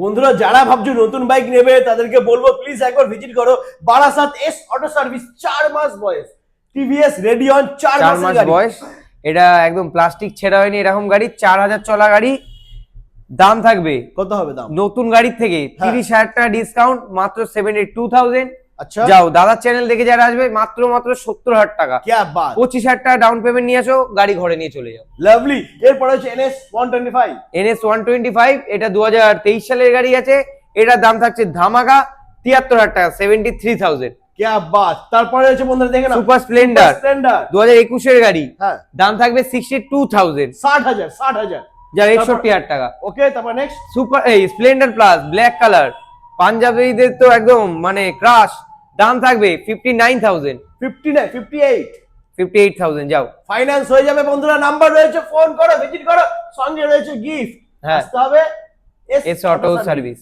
বন্ধুরা যারা ভাবছো নতুন বাইক নেবে তাদেরকে বলবো প্লিজ একবার ভিজিট করো বারাসাত এস অটো সার্ভিস। 4 মাস বয়স টিভিএস রেডিয়ন 4 মাস বয়স। এটা একদম প্লাস্টিক ছেঁড়া হয়নি এরকম গাড়ি, 4000 চলা গাড়ি। দাম থাকবে কত হবে দাম? নতুন গাড়ির থেকে 30,000 টাকা ডিসকাউন্ট, মাত্র 72,000। আচ্ছা যাও দাদার চ্যানেল দেখে যারা আসবে মাত্র 70,000 টাকা। কি বাত, 25,000 টাকা ডাউন পেমেন্ট নিয়ে আসো, গাড়ি ঘরে নিয়ে চলে যাও। লাভলি। এরপর হচ্ছে NS 125। NS 125 এটা 2023 সালের গাড়ি আছে। এটার দাম থাকছে ধামাকা 73,000 টাকা, 73,000। কি বাত। তারপরে হচ্ছে বন্ধুরা দেখেন সুপার স্প্লেন্ডার স্প্লেন্ডার 2021 এর গাড়ি, হ্যাঁ দাম থাকবে 62,000। 60,000 যা 61,000 টাকা। ওকে তারপর next Super Splendor Plus black colour, পাঞ্জাবিদের তো একদম মানে ক্রাশ, দাম থাকবে 59,000। 59 58 58,000 যাও। ফাইন্যান্স হয়ে যাবে বন্ধুরা। নাম্বার রয়েছে, ফোন করো, ভিজিট করো, সঙ্গে রয়েছে গিফট। হ্যাঁ। আসতে হবে এস অটো সার্ভিস।